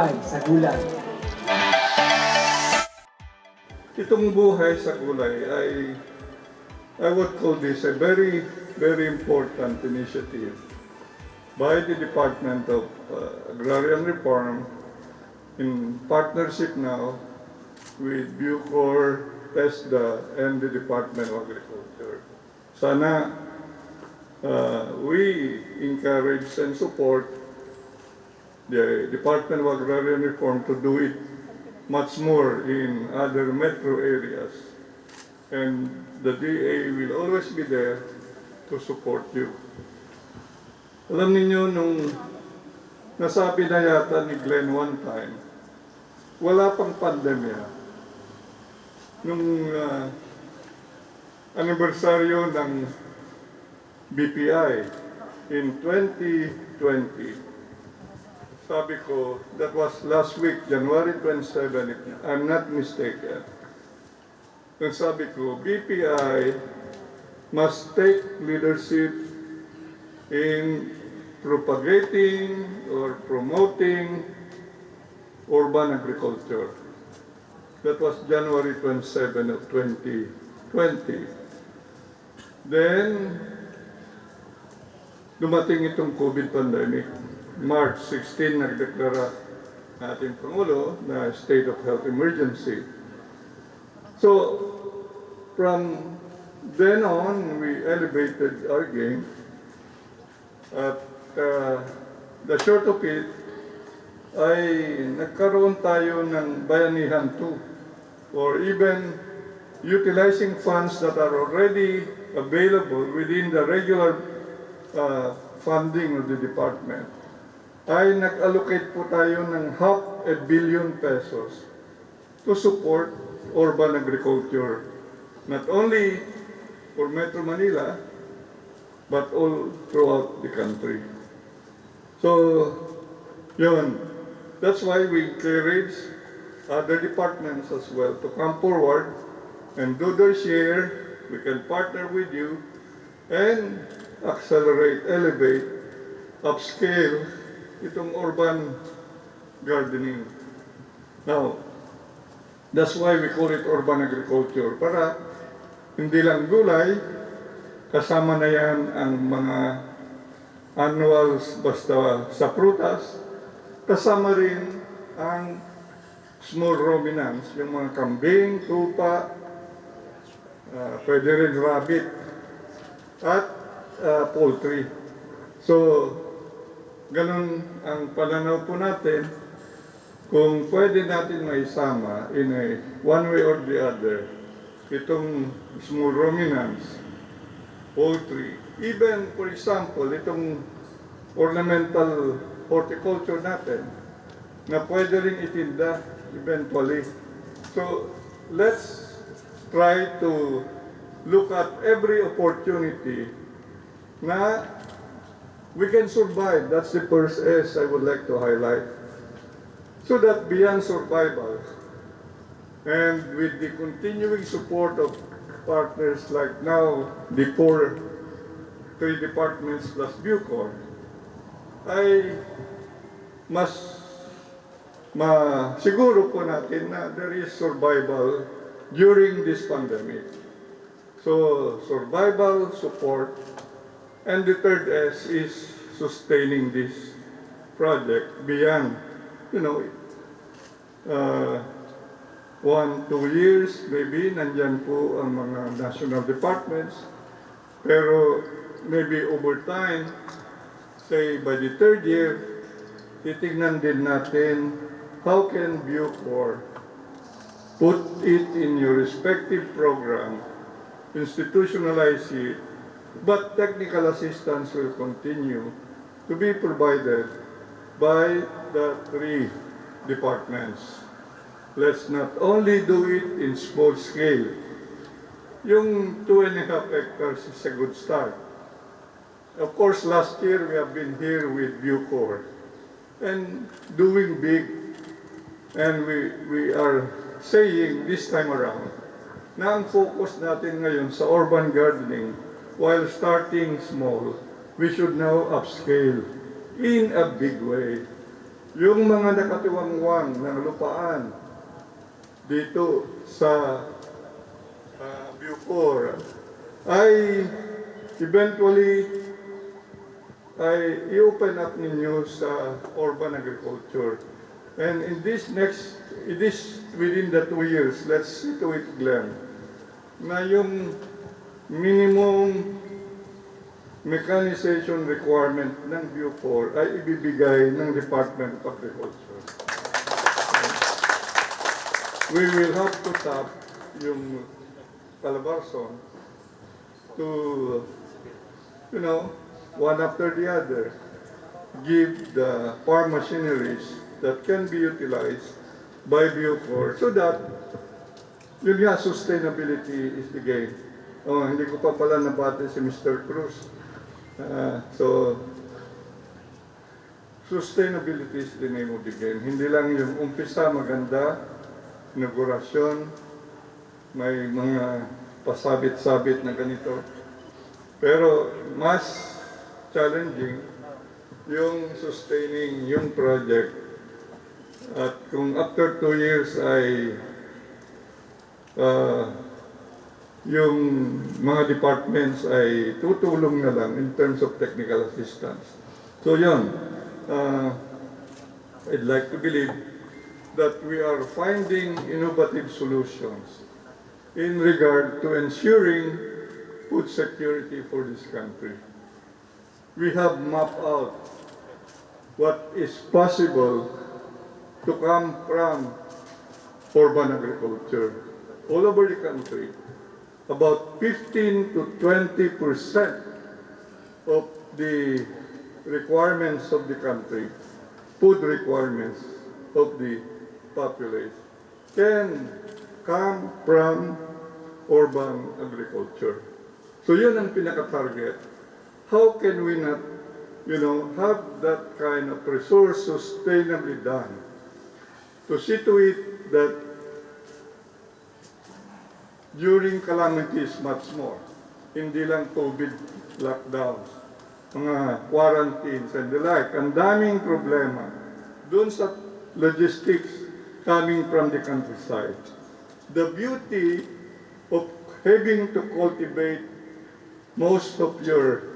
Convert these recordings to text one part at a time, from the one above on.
buhay sa gulay. Itong buhay sa gulay I would call this a very, very important initiative by the Department of Agrarian Reform in partnership now with BuCor, TESDA, and the Department of Agriculture. Sana we encourage and support the Department of Agrarian Reform to do it much more in other metro areas. And the DA will always be there to support you. Alam niyo nung nasabi na yata ni Glenn one time, wala pang pandemya. Nung anibersaryo ng BPI in 2020, sabi ko, that was last week, January 27, if I'm not mistaken. And sabi ko, BPI must take leadership in propagating or promoting urban agriculture. That was January 27 of 2020. Then, dumating itong COVID pandemic. March 16, nagdeklara ating Pangulo na state of health emergency. So, from then on, we elevated our game. At the short of it, ay nagkaroon tayo ng bayanihan too, or even utilizing funds that are already available within the regular funding of the department, ay nag-allocate po tayo ng ₱500 million to support urban agriculture, not only for Metro Manila, but all throughout the country. So, yun. That's why we encourage other departments as well to come forward and do their share. We can partner with you and accelerate, elevate, upscale itong urban gardening. Now, that's why we call it urban agriculture. Para hindi lang gulay, kasama na yan ang mga annuals basta sa prutas, kasama rin ang small ruminants, yung mga kambing, tupa, pwede rin rabbit, at poultry. So, ganun ang pananaw po natin, kung pwede natin maisama in a one way or the other, itong small ruminants, poultry, even for example, itong ornamental horticulture natin, na pwede rin itinda eventually. So, let's try to look at every opportunity na we can survive. That's the first S I would like to highlight. So that beyond survival, and with the continuing support of partners like now, the three departments plus BuCor, ay mas siguro po natin na there is survival during this pandemic. So, survival, support, and the third S is sustaining this project beyond, 1-2 years, maybe, nandyan po ang mga national departments. Pero maybe over time, say by the third year, titignan din natin how can BuCor put it in your respective program, institutionalize it, but technical assistance will continue to be provided by the three departments. Let's not only do it in small scale. Yung 2.5 hectares is a good start. Of course, last year we have been here with BuCor and doing big, and we are saying this time around na ang focus natin ngayon sa urban gardening, while starting small, we should now upscale in a big way. yung mga nakatiwangwang ng lupaan dito sa BuCor ay eventually ay i-open up ninyo sa urban agriculture. And in this within the 2 years, let's see to it, Glenn, na yung minimum mechanization requirement ng BuCor ay ibibigay ng Department of Agriculture. We will have to tap yung Calabarzon to, one after the other, give the farm machineries that can be utilized by BuCor so that yun nga, sustainability is the game. Oh, hindi ko pa pala nabati si Mr. Cruz. So, sustainability is the name of the game. Hindi lang yung umpisa maganda, inaugurasyon, may mga pasabit-sabit na ganito. Pero mas challenging yung sustaining yung project. At kung after 2 years ay yung mga departments ay tutulong na lang in terms of technical assistance. So yun, I'd like to believe that we are finding innovative solutions in regard to ensuring food security for this country. We have mapped out what is possible to come from urban agriculture all over the country. About 15 to 20% of the requirements of the country, food requirements of the population, can come from urban agriculture. So yun ang pinaka-target. How can we not, have that kind of resource sustainably done to see to it that during calamities much more, hindi lang COVID lockdowns, mga quarantines and the like, ang daming problema dun sa logistics coming from the countryside. The beauty of having to cultivate most of your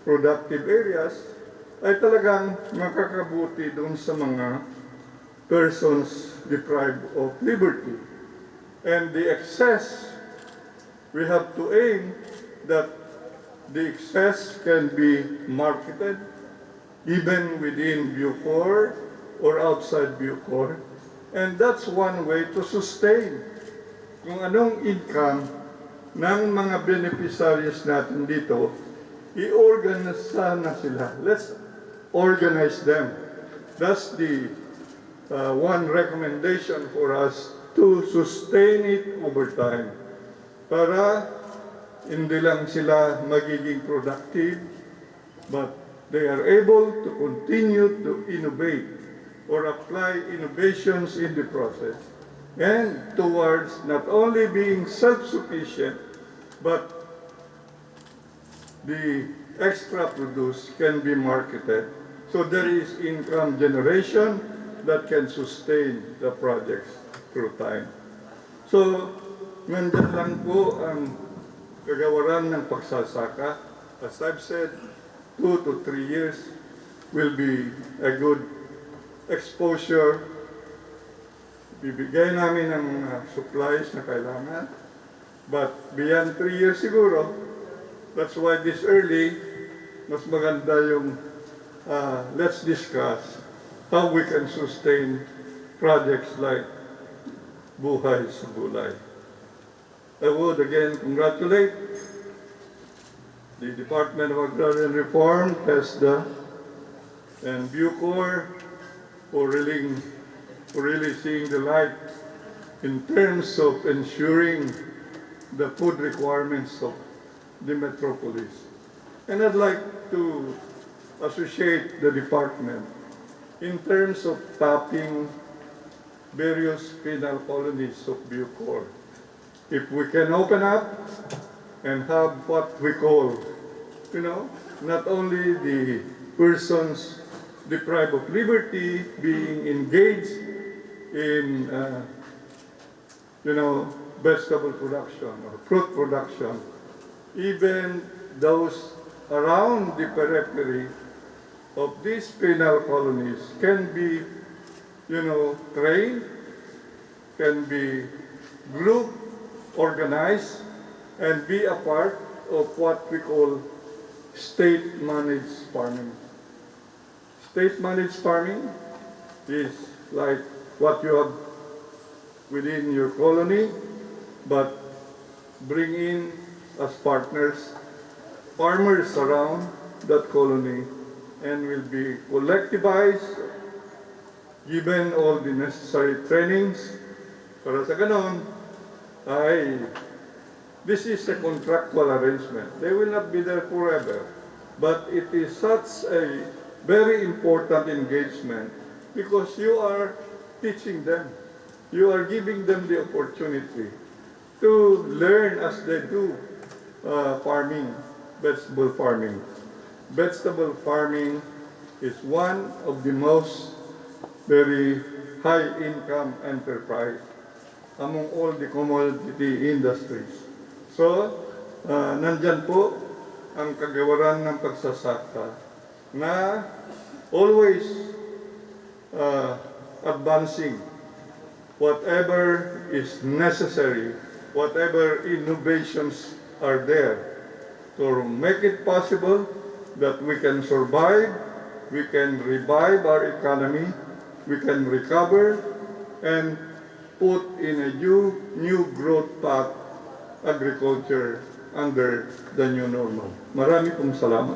productive areas ay talagang makakabuti dun sa mga persons deprived of liberty. And the excess, we have to aim that the excess can be marketed even within BuCor or outside BuCor. And that's one way to sustain kung anong income ng mga beneficiaries natin dito, i-organize na sila. Let's organize them. That's the one recommendation for us to sustain it over time. Para hindi lang sila magiging productive, but they are able to continue to innovate or apply innovations in the process. And towards not only being self-sufficient, but the extra produce can be marketed. So there is income generation that can sustain the projects through time. So, nandyan lang po ang kagawaran ng pagsasaka. As I've said, 2 to 3 years will be a good exposure. Bibigay namin ng supplies na kailangan. But beyond 3 years siguro, that's why this early, mas maganda yung let's discuss how we can sustain projects like Buhay sa Gulay. I would again congratulate the Department of Agrarian Reform, TESDA, and BuCor for really seeing the light in terms of ensuring the food requirements of the metropolis. And I'd like to associate the department in terms of tapping various penal colonies of BuCor. If we can open up and have what we call, not only the persons deprived of liberty, being engaged in, vegetable production or fruit production. Even those around the periphery of these penal colonies can be, trained, can be grouped, organized, and be a part of what we call state-managed farming. State-managed farming is like what you have within your colony, but bring in as partners farmers around that colony and will be collectivized, given all the necessary trainings. Para sa ganon, this is a contractual arrangement. They will not be there forever. But it is such a very important engagement because you are teaching them. You are giving them the opportunity to learn as they do farming, vegetable farming. Vegetable farming is one of the most very high income enterprise among all the commodity industries. So, nandyan po ang kagawaran ng pagsasaka na always advancing whatever is necessary, whatever innovations are there to make it possible that we can survive, we can revive our economy, we can recover, and put in a new growth path agriculture under the new normal. Marami pong salamat.